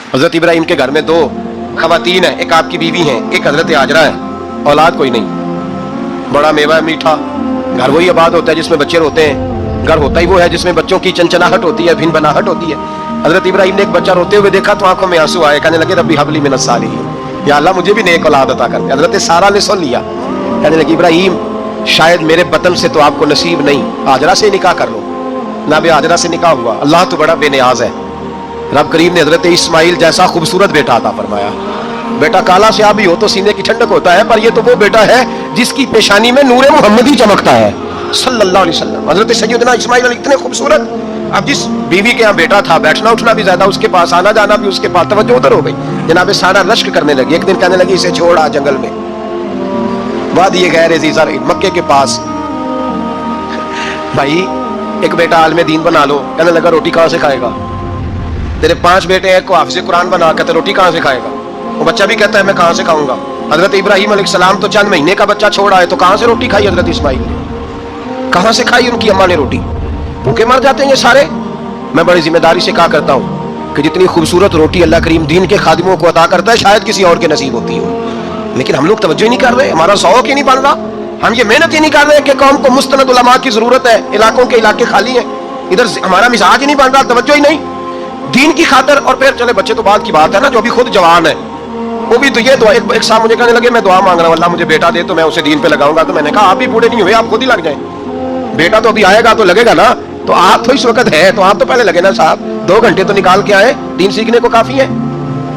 हजरत इब्राहिम के घर में 2 खवातीन हैं, एक आपकी बीवी हैं, एक हजरत हाजरा है। औलाद कोई नहीं, बड़ा मेवा मीठा। घर वही आबाद होता है जिसमें बच्चे रोते हैं, घर होता ही वो है जिसमें बच्चों की चंचनाहट होती है, भिन बनाहट होती है। हजरत इब्राहिम ने एक बच्चा रोते हुए देखा तो आंखों में आंसू आए, कहने लगे रब्बी हबली मिनस सालिहीन, या अल्लाह मुझे भी नेक औलाद अता कर। हजरत सारा ने सुन लिया, कहने लगी इब्राहिम शायद मेरे बतन से तो आपको नसीब नहीं, हाजरा से निकाह कर लो। ना भी हाजरा से निकाह हुआ। अल्लाह तो बड़ा बेनियाज है। रब करीम ने हजरत इस्माइल जैसा खूबसूरत बेटा अता फरमाया। बेटा काला से भी हो तो सीने की ठंडक होता है, पर ये तो वो बेटा है जिसकी पेशानी में नूरे मोहम्मदी चमकता है सल्लल्लाहु अलैहि वसल्लम। हजरत सैयदना इस्माइल इतने खूबसूरत। अब जिस बीवी के यहाँ बेटा था, बैठना उठना भी ज्यादा उसके पास, आना जाना भी उसके पास, तवज्जो उधर हो गई। जनाब सारा रश्क करने लगी। एक दिन कहने लगी इसे छोड़ आ जंगल में, वादी गैर अज़ीज़ा मक्के के पास। भाई एक बेटा आलिम दीन बना लो। कहने लगा रोटी कहाँ से खाएगा? तेरे 5 बेटे हैं, को हाफिज़ कुरान बना, कहते रोटी कहाँ से खाएगा? वो बच्चा भी कहता है मैं कहाँ से खाऊंगा। हजरत इब्राहिम अलैहिस्सलाम तो चंद महीने का बच्चा छोड़ आए, तो कहाँ से रोटी खाई हजरत इस्माइल ने? कहाँ से खाई उनकी अम्मा ने रोटी? भूखे मर जाते हैं ये सारे। मैं बड़ी जिम्मेदारी से कहा करता हूँ कि जितनी खूबसूरत रोटी अल्लाह करीम दीन के खादिमों को अता करता है शायद किसी और के नसीब होती हो, लेकिन हम लोग तवज्जो ही नहीं कर रहे। हमारा शौक ही नहीं बन रहा, हम ये मेहनत ही नहीं कर रहे कि कौम को मुस्तनद उलमा की जरूरत है। इलाकों के इलाके खाली हैं, इधर हमारा मिजाज ही नहीं बन रहा, तवज्जो ही नहीं दीन की खातर। और फिर चले बच्चे तो बात की बात है ना, जो अभी खुद जवान है वो भी तो ये दुआ। एक साहब मुझे कहने लगे मैं दुआ मांग रहा हूँ अल्लाह मुझे बेटा दे तो मैं उसे दीन पे लगाऊंगा। तो मैंने कहा आप भी बूढ़े नहीं हुए, आप खुद ही लग जाए। बेटा तो अभी आएगा तो लगेगा ना, तो आप तो इस वक्त है तो आप तो पहले लगे ना साहब। 2 घंटे तो निकाल के आए, दीन सीखने को काफी है।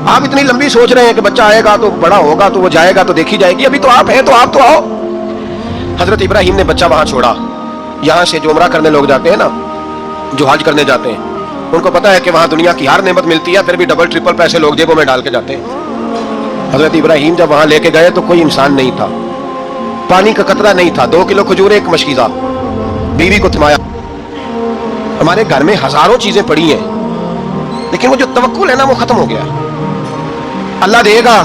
आप इतनी लंबी सोच रहे हैं कि बच्चा आएगा तो बड़ा होगा तो वो जाएगा तो देखी जाएगी। अभी तो आप हैं तो आप तो आओ। हजरत इब्राहिम ने बच्चा वहां छोड़ा। यहाँ से जो उम्रा करने लोग जाते हैं ना, जो हज करने जाते हैं, उनको पता है कि वहां दुनिया की हर नेमत मिलती है, फिर भी डबल ट्रिपल पैसे लोग जेबों में डाल के जाते हैं। हजरत इब्राहिम जब वहां लेके गए तो कोई इंसान नहीं था, पानी का कतरा नहीं था, 2 किलो खजूर, एक मशकीज़ा। बीवी को थमाया। हमारे घर में हजारों चीजें पड़ी हैं, लेकिन वो जो तवक्कुल है ना वो खत्म हो गया। अल्लाह देगा,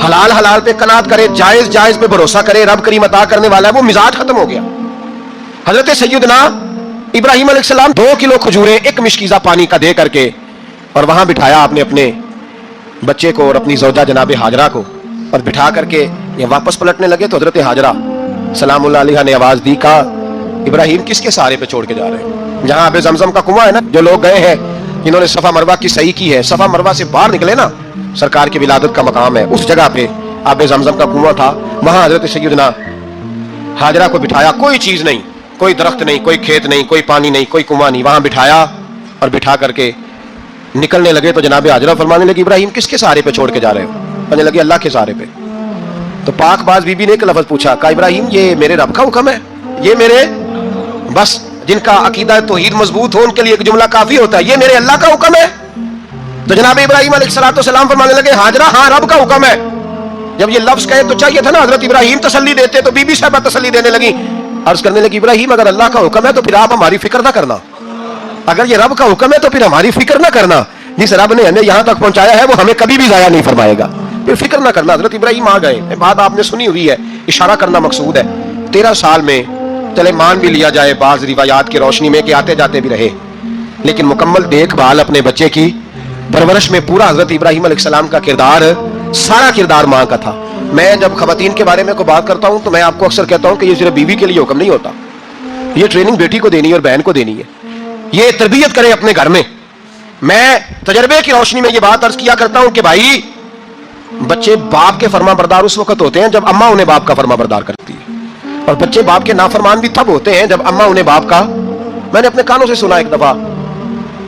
हलाल हलाल पे कनात करे, जायज जायज पे भरोसा करे, रब करीम अता करने वाला है, वो मिजाज खत्म हो गया। हजरत सैयदना इब्राहिम अलैहिस्सलाम 2 किलो खजूरें, एक मशकीज़ा पानी का दे करके, और वहां बिठाया आपने अपने बच्चे को और अपनी ज़ौजा जनाब हाजरा को, और बिठा करके ये वापस पलटने लगे तो हजरत हाजरा सलामुल्लाह अलैहा ने आवाज दी, कहा इब्राहिम किसके सहारे पे छोड़ के जा रहे हैं? जहां आबे ज़मज़म का कुआं है ना, जो लोग गए हैं जिन्होंने सफा मरवा की सही की है, सफा मरवा से बाहर निकले ना, सरकार की विलादत का मकाम है, उस जगह पे आबे ज़मज़म का कुआं था। वहां हजरत सैयदना हाजरा को बिठाया, कोई चीज नहीं, कोई दरख्त नहीं, कोई खेत नहीं, कोई पानी नहीं, कोई कुआं नहीं, वहां बिठाया और बिठा करके निकलने लगे तो जनाब हाजरा फरमाने लगी इब्राहिम किसके सहारे पे छोड़ के जा रहे हो? कहने लगे अल्लाह के सहारे पे। तो पाकबाज बीबी ने एक लफ्ज पूछा, कहा इब्राहिम ये मेरे रब का हुक्म है, ये मेरे बस जिनका अकीदा तौहीद मजबूत हो उनके लिए एक जुमला काफी होता है, ये मेरे अल्लाह का हुक्म है? तो जनाब इब्राहिम अलैहिस्सलाम फरमाने लगे हाजरा हाँ रब का हुक्म है। जब ये लफ्ज कहे तो चाहिए था ना हजरत इब्राहिम तसल्ली देते, तो बीबी साहबा तसल्ली देने लगी। अर्ज करने लगी इब्राहिम अगर अल्लाह का हुक्म है तो फिर आप हमारी फिक्र ना करना, अगर ये रब का हुक्म है तो फिर हमारी फिक्र ना करना, जिस रब ने हमें यहाँ तक पहुंचाया है वो हमें कभी भी जाया नहीं फरमाएगा, फिर फिक्र ना करना। हजरत इब्राहिम आ गए, बात आपने सुनी हुई है, इशारा करना मकसूद है। 13 साल में चले मान भी लिया जाए बाज रिवायात की रोशनी में कि आते जाते भी रहे, लेकिन मुकम्मल देखभाल अपने बच्चे की परवरिश में पूरा हजरत इब्राहिम अलैहिस्सलाम का किरदार, सारा किरदार माँ का था। मैं जब खवातीन के बारे में कोई बात करता हूँ तो मैं आपको अक्सर कहता हूँ कि ये सिर्फ बीवी के लिए हुक्म नहीं होता, ये ट्रेनिंग बेटी को देनी है और बहन को देनी है, ये तरबियत करे अपने घर में। मैं तजर्बे की रोशनी में ये बात अर्ज किया करता हूं कि भाई बच्चे बाप के फरमा बरदार उस वक्त होते हैं जब अम्मा उन्हें बाप का फरमा बरदार करती है, और बच्चे बाप के नाफरमान भी तब होते हैं जब अम्मा उन्हें बाप का। मैंने अपने कानों से सुना एक दफा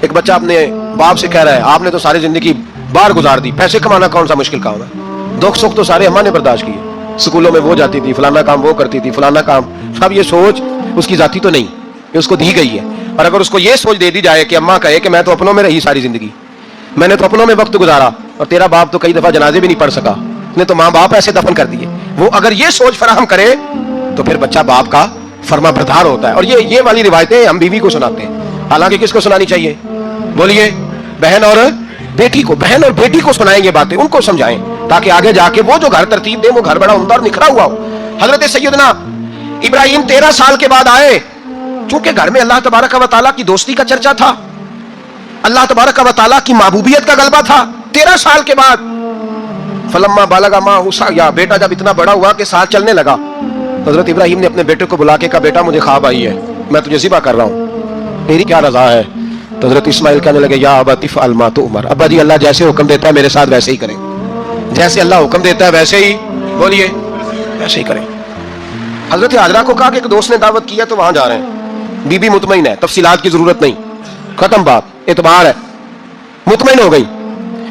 एक बच्चा अपने बाप से कह रहा है आपने तो सारी जिंदगी बाहर गुजार दी, पैसे कमाना कौन सा मुश्किल काम है, दुख सुख तो सारे अम्मा ने बर्दाश्त किए, स्कूलों में वो जाती थी, फलाना काम वो करती थी, फलाना काम। अब ये सोच उसकी जाती तो नहीं, ये उसको दी गई है। और अगर उसको ये सोच दे दी जाए कि अम्मा कहे कि मैं तो अपनों में रही सारी जिंदगी, मैंने तो अपनों में वक्त गुजारा, और तेरा बाप तो कई दफा जनाजे भी नहीं पढ़ सका, उसने तो माँ बाप ऐसे दफन कर दिए, वो अगर ये सोच फराहम करे तो फिर बच्चा बाप का फरमा बरदार होता है। और ये वाली रिवायतें हम बीवी को सुनाते हैं, हालांकि किसको सुनानी चाहिए बोलिए? बहन और बेटी को, बहन और बेटी को सुनाएं ये बातें, उनको समझाएं ताकि आगे जाके वो जो घर तरतीब दे वो घर बड़ा उम्दा और निखरा हुआ हो। हजरत सैयदना इब्राहिम 13 साल के बाद आए, चूंकि घर में अल्लाह तबारक व तआला की दोस्ती का चर्चा था, اللہ تبارک و تعالیٰ کی محبوبیت کا غلبہ تھا 13 سال کے بعد. فلما بالغ معه السعی، بیٹا جب اتنا بڑا ہوا کہ ساتھ چلنے لگا، حضرت ابراہیم نے اپنے بیٹے کو بلا کے کہا بیٹا مجھے خواب آئی ہے، میں تجھے ذبح کر رہا ہوں، تیری کیا رضا ہے؟ تو حضرت اسماعیل کہنے لگے یا ابت افعل ما تؤمر، ابا جی اللہ جیسے حکم دیتا ہے میرے ساتھ ویسے ہی کریں، جیسے اللہ حکم دیتا ہے ویسے ہی بولیے ویسے ہی کریں. حضرت حاجرہ کو کہا کہ ایک دوست نے دعوت کی ہے تو وہاں جا رہے ہیں. بی بی مطمئن ہے، تفصیلات کی ضرورت نہیں، ختم بات، اعتبار ہے، مطمئن ہو گئی.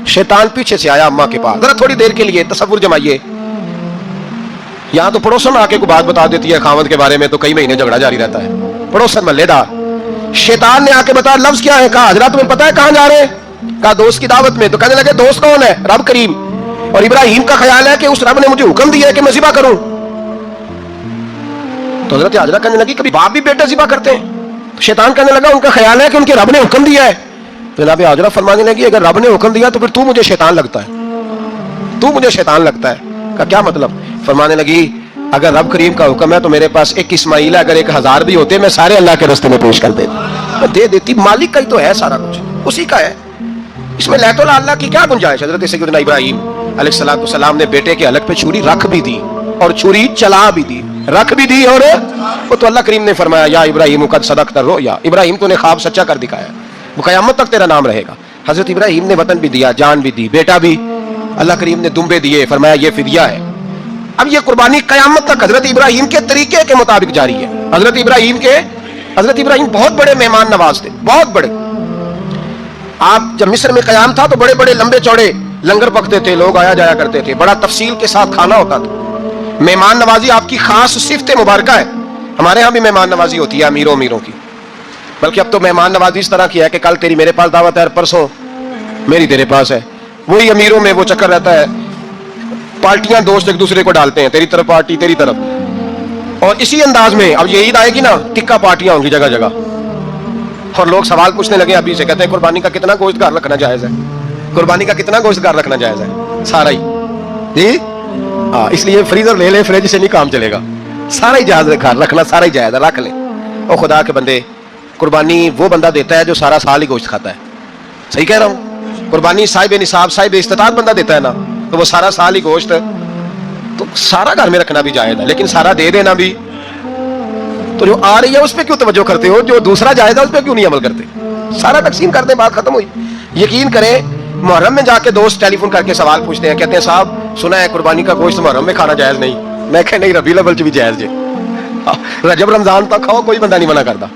شیطان پیچھے سے آیا اماں کے پاس، ذرا تھوڑی دیر کے لیے تصور جمائیے، یہاں تو پڑوسن آ کے کوئی بات بتا دیتی ہے خاوند کے بارے میں تو کئی مہینے جھگڑا جاری رہتا ہے، پڑوسن محلے دار. شیطان نے آ کے بتایا لفظ کیا ہے؟ کہا حضرت تمہیں پتا ہے کہاں جا رہے ہیں؟ کہا دوست کی دعوت میں. تو کہنے لگے دوست کون ہے؟ رب کریم، اور ابراہیم کا خیال ہے کہ اس رب نے مجھے حکم دیا ہے کہ میں ذبح کروں. تو حضرت حاجرہ کہنے لگی کبھی باپ بھی بیٹے ذبح کرتے ہیں؟ شیطان کہنے لگا ان کا خیال ہے کہ ان کے رب نے حکم دیا ہے. جناب حاجرہ فرمانے لگی اگر رب نے حکم دیا تو پھر تو مجھے شیطان لگتا ہے، تو مجھے شیطان لگتا ہے. کا کیا مطلب؟ فرمانے لگی اگر رب کریم کا حکم ہے تو میرے پاس ایک اسماعیل ہے، اگر 1000 بھی ہوتے میں سارے اللہ کے راستے میں پیش کر دیتا، دے دیتی. مالک کا ہی تو ہے سارا کچھ، اسی کا ہے، اس میں لیت اللہ کی کیا گنجائش؟ حضرت سیدنا ابراہیم علیہ السلام نے بیٹے کے حلق پہ چھری رکھ بھی دی اور چھری چلا بھی دی، رکھ بھی دی، اور وہ تو اللہ کریم نے فرمایا یا ابراہیم قد صدقت الرؤیا، ابراہیم تو نے خواب سچا کر دکھایا، وہ قیامت تک تیرا نام رہے گا. حضرت ابراہیم نے وطن بھی دیا، جان بھی دی، بیٹا بھی، اللہ کریم نے دمبے دیے، فرمایا یہ فدیہ ہے. اب یہ قربانی قیامت تک حضرت ابراہیم کے طریقے کے مطابق جاری ہے. حضرت ابراہیم بہت بڑے مہمان نواز تھے، بہت بڑے. آپ جب مصر میں قیام تھا تو بڑے بڑے لمبے چوڑے لنگر پکتے تھے، لوگ آیا جایا کرتے تھے، بڑا تفصیل کے ساتھ کھانا ہوتا تھا. مہمان نوازی آپ کی خاص صفت مبارکہ ہے. ہمارے ہاں بھی مہمان نوازی ہوتی ہے امیروں کی، بلکہ اب تو مہمان نوازی اس طرح کی ہے کہ کل تیری میرے پاس دعوت ہے اور پرسوں میری تیرے پاس ہے. وہی امیروں میں وہ چکر رہتا ہے، پارٹیاں دوست ایک دوسرے کو ڈالتے ہیں، تیری طرف پارٹی تیری طرف، اور اسی انداز میں اب یہ عید آئے گی نا ٹکا پارٹیاں ہوں گی جگہ جگہ، اور لوگ سوال پوچھنے لگے ابھی سے، کہتے ہیں قربانی کا کتنا گوشت گھر رکھنا جائز ہے؟ قربانی کا کتنا گوشت گھر رکھنا جائز ہے؟ سارا ہی جی ہاں، اس لیے فریزر لے لے، فریج سے نہیں کام چلے گا، سارا ہی جائز گھر رکھنا، سارا ہی جائز ہے، رکھ لیں. اور خدا کے بندے قربانی وہ بندہ دیتا ہے جو سارا سال ہی گوشت کھاتا ہے، صحیح کہہ رہا ہوں؟ قربانی صاحب نصاب صاحب استطاعت بندہ دیتا ہے نا، تو وہ سارا سال ہی گوشت، تو سارا گھر میں رکھنا بھی جائز ہے، لیکن سارا دے دینا بھی. تو جو آ رہی ہے اس پہ کیوں توجہ کرتے ہو؟ جو دوسرا جائز ہے اس پہ کیوں نہیں عمل کرتے؟ سارا تقسیم کر دیں، بات ختم ہوئی. یقین کریں محرم میں جا کے دوست ٹیلی فون کر کے سوال پوچھتے ہیں، کہتے ہیں صاحب سنا ہے قربانی کا گوشت محرم میں کھانا جائز نہیں. میں کہ نہیں، ربیع الاول بھی جائز جی، رجب رمضان تک کھاؤ، کوئی بندہ نہیں منع کرتا،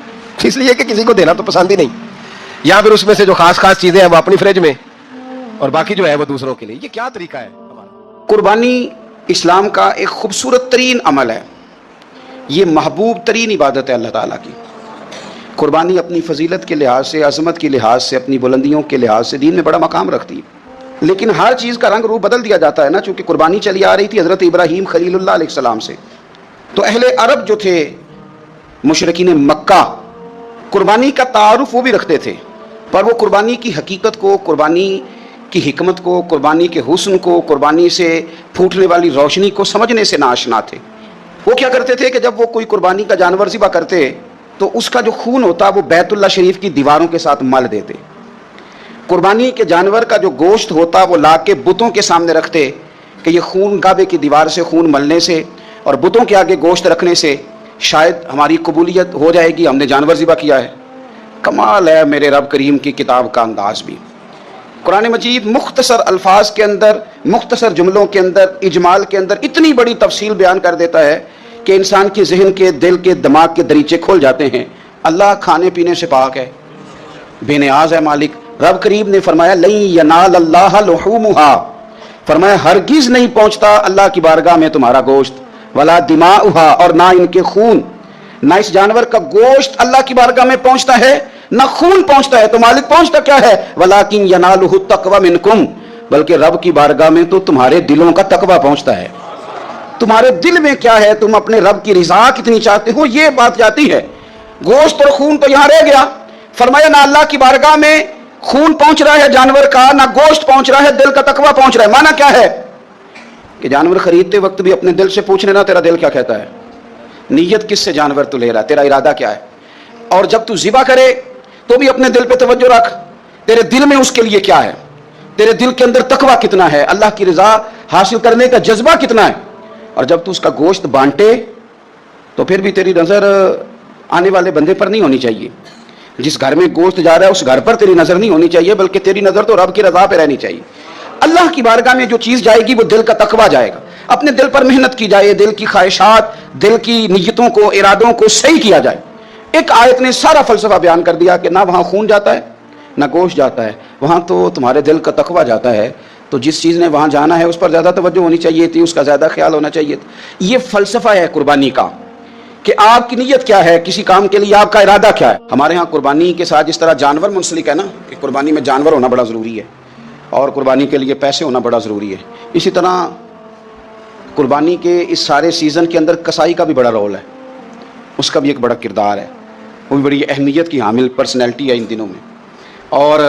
اس لیے کہ کسی کو دینا تو پسند ہی نہیں، یا پھر اس میں سے جو خاص چیزیں ہیں وہ اپنی فریج میں اور باقی جو ہے وہ دوسروں کے لیے. یہ کیا طریقہ ہے ہمارا؟ قربانی اسلام کا ایک خوبصورت ترین عمل ہے، یہ محبوب ترین عبادت ہے اللہ تعالیٰ کی. قربانی اپنی فضیلت کے لحاظ سے، عظمت کے لحاظ سے، اپنی بلندیوں کے لحاظ سے دین میں بڑا مقام رکھتی ہے، لیکن ہر چیز کا رنگ روپ بدل دیا جاتا ہے نا، چونکہ قربانی چلی آ رہی تھی حضرت ابراہیم خلیل اللہ علیہ السلام سے. تو اہل عرب جو تھے مشرکین مکہ، قربانی کا تعارف وہ بھی رکھتے تھے، پر وہ قربانی کی حقیقت کو، قربانی کی حکمت کو، قربانی کے حسن کو، قربانی سے پھوٹنے والی روشنی کو سمجھنے سے ناآشنا تھے. وہ کیا کرتے تھے کہ جب وہ کوئی قربانی کا جانور ذبح کرتے تو اس کا جو خون ہوتا وہ بیت اللہ شریف کی دیواروں کے ساتھ مل دیتے. قربانی کے جانور کا جو گوشت ہوتا وہ لا کے بتوں کے سامنے رکھتے کہ یہ خون کعبے کی دیوار سے خون ملنے سے اور بتوں کے آگے گوشت رکھنے سے شاید ہماری قبولیت ہو جائے گی، ہم نے جانور ذبح کیا ہے. کمال ہے میرے رب کریم کی کتاب کا انداز بھی. قرآن مجید مختصر الفاظ کے اندر، مختصر جملوں کے اندر، اجمال کے اندر اتنی بڑی تفصیل بیان کر دیتا ہے کہ انسان کے ذہن کے، دل کے، دماغ کے دریچے کھول جاتے ہیں. اللہ کھانے پینے سے پاک ہے، بے نیاز ہے مالک. رب کریم نے فرمایا لن ینال اللہ لحومھا، فرمایا ہرگز نہیں پہنچتا اللہ کی بارگاہ میں تمہارا گوشت، ولا دماؤھا، اور نہ ان کے خون، نہ اس جانور کا گوشت اللہ کی بارگاہ میں پہنچتا ہے، نہ خون پہنچتا ہے. تو مالک پہنچتا کیا ہے؟ ولیکن ینالہ التقوی منکم، بلکہ رب کی بارگاہ میں تو تمہارے دلوں کا تقوی پہنچتا ہے. تمہارے دل میں کیا ہے، تم اپنے رب کی رضا کتنی چاہتے ہو، یہ بات جاتی ہے. گوشت اور خون تو یہاں رہ گیا. فرمایا نہ اللہ کی بارگاہ میں خون پہنچ رہا ہے جانور کا، نہ گوشت پہنچ رہا ہے، دل کا تقوی پہنچ رہا ہے. معنی کیا ہے کہ جانور خریدتے وقت بھی اپنے دل سے پوچھ لینا تیرا دل کیا کہتا ہے، نیت کس سے جانور تو لے رہا ہے، تیرا ارادہ کیا ہے. اور جب تو ذبح کرے تو بھی اپنے دل پہ توجہ رکھ، तेरे दिल में उसके लिए क्या है, तेरे दिल के अंदर तकवा कितना है, अल्लाह की रजा हासिल करने का जज्बा कितना है। और जब तू उसका गोश्त बांटे तो फिर भी तेरी नजर आने वाले बंदे पर नहीं होनी चाहिए। जिस घर में गोश्त जा रहा है उस घर पर तेरी नजर नहीं होनी चाहिए, बल्कि तेरी नजर तो रब की रजा पे रहनी चाहिए। अल्लाह की बारगाह में जो चीज जाएगी वो दिल का तकवा जाएगा। अपने दिल पर मेहनत की जाए, दिल की ख्वाहिशात, दिल की नीयतों को, इरादों को सही किया जाए। एक आयत ने सारा फलसफा बयान कर दिया कि ना वहां खून जाता है ना गोश्त जाता है, वहां तो तुम्हारे दिल का तकवा जाता है। तो जिस चीज ने वहां जाना है उस पर ज्यादा तवज्जो होनी चाहिए थी, उसका ज्यादा ख्याल होना चाहिए था। ये फलसफा है कुर्बानी का कि आपकी नीयत क्या है, किसी काम के लिए आपका इरादा क्या है। हमारे यहाँ कुर्बानी के साथ जिस तरह जानवर मुंसलिक है ना, कि कुर्बानी में जानवर होना बड़ा ज़रूरी है और कुर्बानी के लिए पैसे होना बड़ा ज़रूरी है, इसी तरह कुर्बानी के इस सारे सीज़न के अंदर कसाई का भी बड़ा रोल है, उसका भी एक बड़ा किरदार है, वो भी बड़ी अहमियत की हामिल पर्सनैलिटी है इन दिनों में। और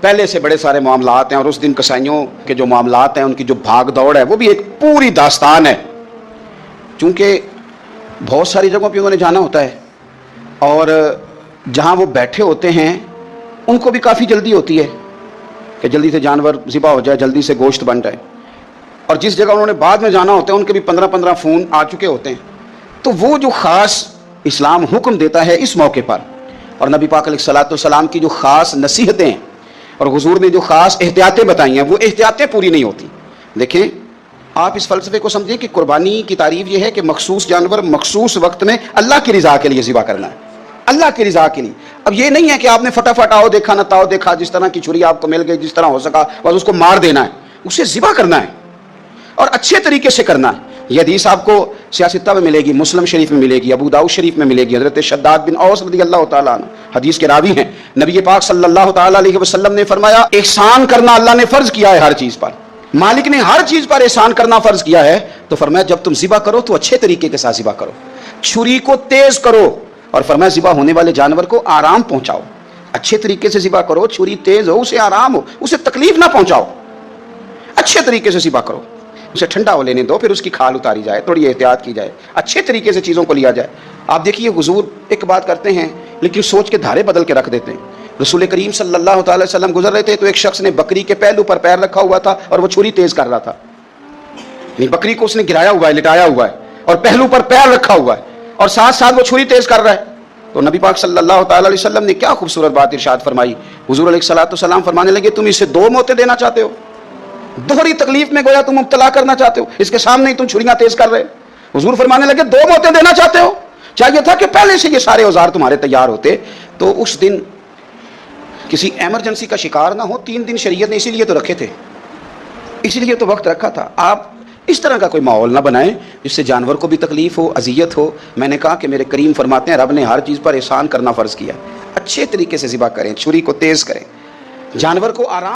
पहले से बड़े सारे मामलात हैं और उस दिन कसाइयों के जो मामलात हैं उनकी जो भाग दौड़ है वो भी एक पूरी दास्तान है। चूँकि बहुत सारी जगहों पे उन्होंने जाना होता है और जहाँ वो बैठे होते हैं उनको भी काफ़ी जल्दी होती है कि जल्दी से जानवर ज़िबा हो जाए, जल्दी से गोश्त बन जाए। और जिस जगह उन्होंने बाद में जाना होता है उनके भी 15-15 फ़ोन आ चुके होते हैं। तो वो जो ख़ास इस्लाम हुक्म देता है इस मौके पर, और नबी पाक अलैहिस्सलाम की जो ख़ास नसीहतें और हुजूर ने जो ख़ास एहतियातें बताई हैं वो एहतियातें पूरी नहीं होती। देखें, आप इस फ़लसफ़े को समझें कि कुर्बानी की तारीफ़ ये है कि मखसूस जानवर मखसूस वक्त में अल्लाह की रज़ा के लिए ज़िबा करना है, अल्लाह की रज़ा के लिए। अब ये नहीं है कि आपने फटाफट आओ देखा ना ताओ देखा, जिस तरह की छुरी आपको मिल गई, जिस तरह हो सका बस उसको मार देना है, उसे ज़िबा करना है और अच्छे तरीके से करना है। यह हदीस आपको सियासत्ता में मिलेगी, मुस्लिम शरीफ में मिलेगी, अबू दाऊद शरीफ में मिलेगी। हज़रत शद्दाद बिन औस रज़ियल्लाहु ताला अन्हु हदीस के रावी हैं। नबी पाक सल्लल्लाहु ताला अलैहि वसल्लम ने फरमाया, एहसान करना अल्लाह ने फ़र्ज़ किया है हर चीज़ पर, मालिक ने हर चीज़ पर एहसान करना फ़र्ज़ किया है। तो फरमाया जब तुम ज़िबा करो तो अच्छे तरीके के साथ ज़िबा करो, छुरी को तेज़ करो, और फरमाया ज़िबा होने वाले जानवर को आराम पहुँचाओ, अच्छे तरीके से ज़िबा करो, छुरी तेज़ हो, उसे आराम हो, उसे तकलीफ़ ना पहुँचाओ, अच्छे तरीके से ज़िबा करो, उसे ठंडा हो लेने दो, फिर उसकी खाल उतारी जाए, थोड़ी एहतियात की जाए, अच्छे तरीके से चीज़ों को लिया जाए। आप देखिए हुजूर एक बात करते हैं लेकिन सोच के धारे बदल के रख देते हैं। रसूल करीम सल्लल्लाहु अलैहि वसल्लम गुजर रहे थे तो एक शख्स ने बकरी के पहलू पर पैर रखा हुआ था और वो छुरी तेज़ कर रहा था। बकरी को उसने गिराया हुआ है, लिटाया हुआ है और पहलू पर पैर रखा हुआ है और साथ साथ वो छुरी तेज़ कर रहा है। तो नबी पाक सल्लल्लाहु अलैहि वसल्लम ने क्या खूबसूरत बात इरशाद फरमाई। हुजूर अलैहिस्सलाम फरमाने लगे, तुम इससे दो मौतें देना चाहते हो, दोहरी तकलीफ में गोया तुम मुब्तला करना चाहते हो, इसके सामने ही तुम छुरियां तेज कर रहे हो। हुजूर फरमाने लगे, दो मौतें देना चाहते हो, चाहिए था कि पहले से ये सारे औजार तुम्हारे तैयार होते तो उस दिन किसी एमरजेंसी का शिकार ना हो। 3 दिन शरीयत ने इसीलिए तो रखे थे, इसीलिए तो वक्त रखा था। आप इस तरह का कोई माहौल ना बनाएं जिससे जानवर को भी तकलीफ हो, अजियत हो। मैंने कहा कि मेरे करीम फरमाते हैं रब ने हर चीज़ पर एहसान करना फ़र्ज़ किया, अच्छे तरीके से ज़िबा करें, छुरी को तेज़ करें, जानवर को आराम